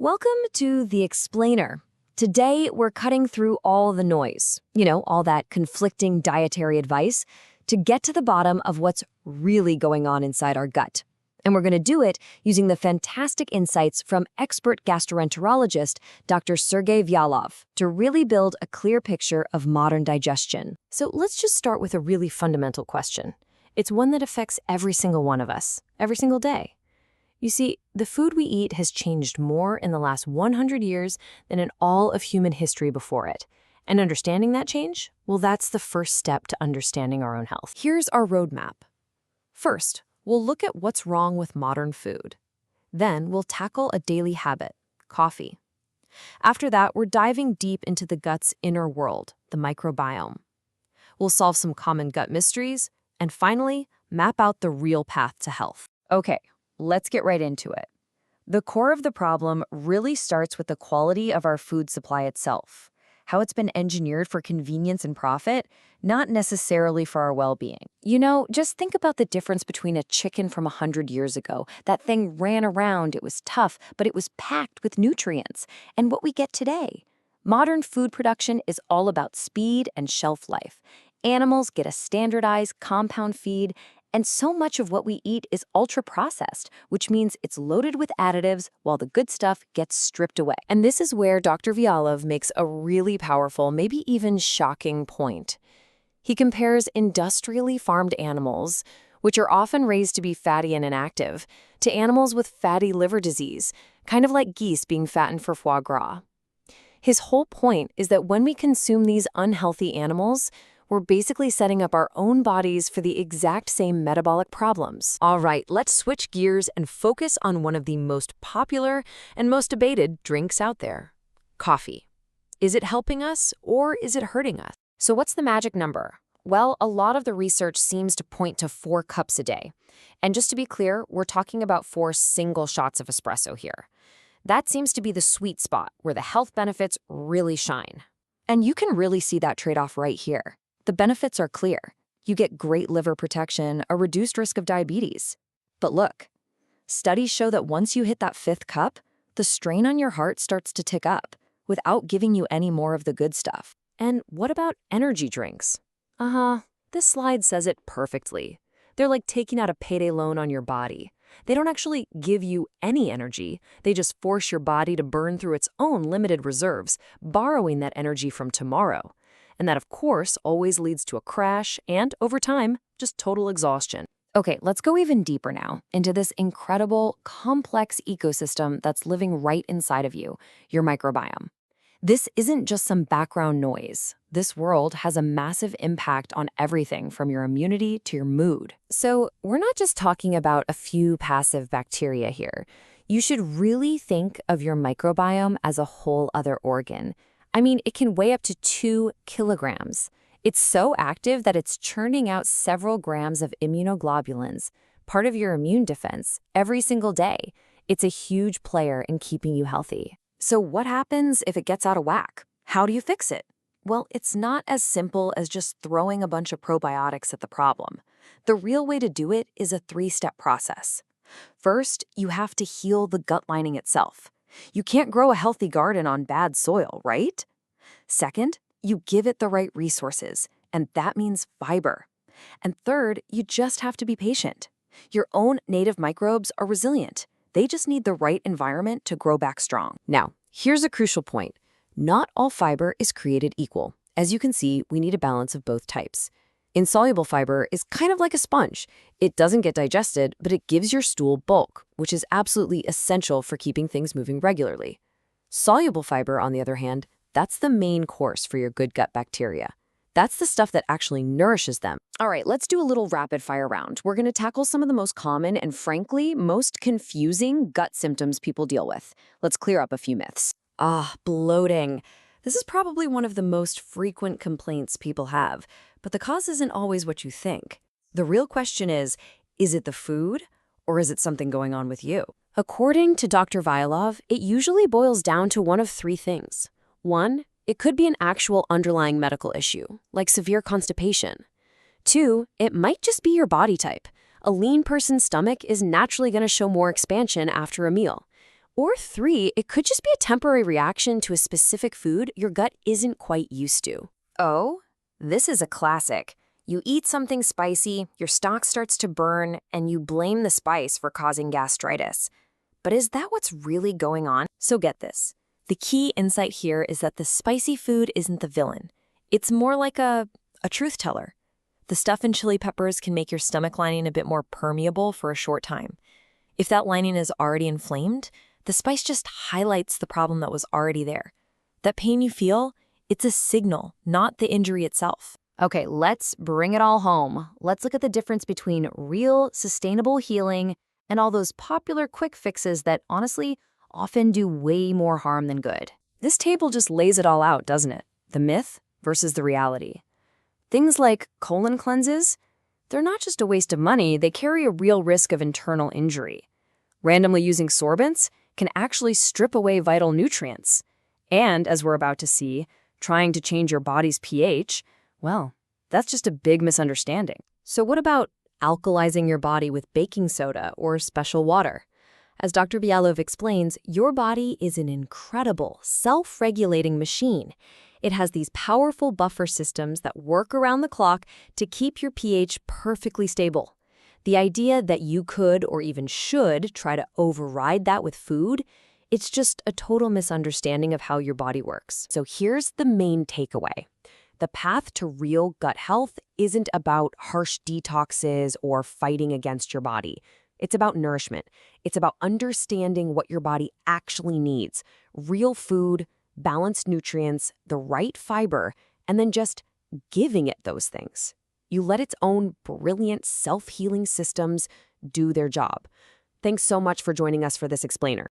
Welcome to The Explainer. Today, we're cutting through all the noise, all that conflicting dietary advice, to get to the bottom of what's really going on inside our gut. And we're going to do it using the fantastic insights from expert gastroenterologist Dr. Sergey Vyalov to really build a clear picture of modern digestion. So let's just start with a really fundamental question. It's one that affects every single one of us, every single day. You see, the food we eat has changed more in the last 100 years than in all of human history before it. And understanding that change, well, that's the first step to understanding our own health. Here's our roadmap. First, we'll look at what's wrong with modern food. Then we'll tackle a daily habit, coffee. After that, we're diving deep into the gut's inner world, the microbiome. We'll solve some common gut mysteries, and finally, map out the real path to health. Okay. Let's get right into it. The core of the problem really starts with the quality of our food supply itself, how it's been engineered for convenience and profit, not necessarily for our well-being. Just think about the difference between a chicken from 100 years ago. That thing ran around, it was tough, but it was packed with nutrients, and what we get today. Modern food production is all about speed and shelf life. Animals get a standardized compound feed, and so much of what we eat is ultra-processed, which means it's loaded with additives while the good stuff gets stripped away. And this is where Dr. Vyalov makes a really powerful, maybe even shocking point. He compares industrially farmed animals, which are often raised to be fatty and inactive, to animals with fatty liver disease, kind of like geese being fattened for foie gras. His whole point is that when we consume these unhealthy animals, we're basically setting up our own bodies for the exact same metabolic problems. All right, let's switch gears and focus on one of the most popular and most debated drinks out there, coffee. Is it helping us or is it hurting us? So what's the magic number? Well, a lot of the research seems to point to 4 cups a day. And just to be clear, we're talking about 4 single shots of espresso here. That seems to be the sweet spot where the health benefits really shine. And you can really see that trade-off right here. The benefits are clear. You get great liver protection, a reduced risk of diabetes. But look, studies show that once you hit that 5th cup, the strain on your heart starts to tick up without giving you any more of the good stuff. And what about energy drinks? This slide says it perfectly. They're like taking out a payday loan on your body. They don't actually give you any energy. They just force your body to burn through its own limited reserves, borrowing that energy from tomorrow. And that, of course, always leads to a crash and, over time, just total exhaustion. Okay, let's go even deeper now into this incredible, complex ecosystem that's living right inside of you, your microbiome. This isn't just some background noise. This world has a massive impact on everything from your immunity to your mood. So we're not just talking about a few passive bacteria here. You should really think of your microbiome as a whole other organ. I mean, it can weigh up to 2 kilograms. It's so active that it's churning out several grams of immunoglobulins, part of your immune defense, every single day. It's a huge player in keeping you healthy. So what happens if it gets out of whack? How do you fix it? Well, it's not as simple as just throwing a bunch of probiotics at the problem. The real way to do it is a 3-step process. First, you have to heal the gut lining itself. You can't grow a healthy garden on bad soil, right? Second, you give it the right resources, and that means fiber. And third, you just have to be patient. Your own native microbes are resilient. They just need the right environment to grow back strong. Now, here's a crucial point. Not all fiber is created equal. As you can see, we need a balance of both types. Insoluble fiber is kind of like a sponge. It doesn't get digested, but it gives your stool bulk, which is absolutely essential for keeping things moving regularly. Soluble fiber, on the other hand, that's the main course for your good gut bacteria. That's the stuff that actually nourishes them. All right, let's do a little rapid fire round. We're going to tackle some of the most common and, frankly, most confusing gut symptoms people deal with. Let's clear up a few myths. Bloating. This is probably one of the most frequent complaints people have, but the cause isn't always what you think. The real question is it the food, or is it something going on with you? According to Dr. Vyalov, it usually boils down to one of 3 things. 1, it could be an actual underlying medical issue, like severe constipation. 2, it might just be your body type. A lean person's stomach is naturally going to show more expansion after a meal, Or 3, it could just be a temporary reaction to a specific food your gut isn't quite used to. Oh, this is a classic. You eat something spicy, your stomach starts to burn, and you blame the spice for causing gastritis. But is that what's really going on? So get this. The key insight here is that the spicy food isn't the villain. It's more like a truth teller. The stuff in chili peppers can make your stomach lining a bit more permeable for a short time. If that lining is already inflamed, the spice just highlights the problem that was already there. That pain you feel, it's a signal, not the injury itself. Okay, let's bring it all home. Let's look at the difference between real, sustainable healing and all those popular quick fixes that, honestly, often do way more harm than good. This table just lays it all out, doesn't it? The myth versus the reality. Things like colon cleanses, they're not just a waste of money, they carry a real risk of internal injury. Randomly using sorbents can actually strip away vital nutrients. And, as we're about to see, trying to change your body's pH, well, that's just a big misunderstanding. So what about alkalizing your body with baking soda or special water? As Dr. Bialov explains, your body is an incredible, self-regulating machine. It has these powerful buffer systems that work around the clock to keep your pH perfectly stable. The idea that you could or even should try to override that with food, it's just a total misunderstanding of how your body works. So here's the main takeaway. The path to real gut health isn't about harsh detoxes or fighting against your body. It's about nourishment. It's about understanding what your body actually needs. Real food, balanced nutrients, the right fiber, and then just giving it those things. You let its own brilliant self-healing systems do their job. Thanks so much for joining us for this explainer.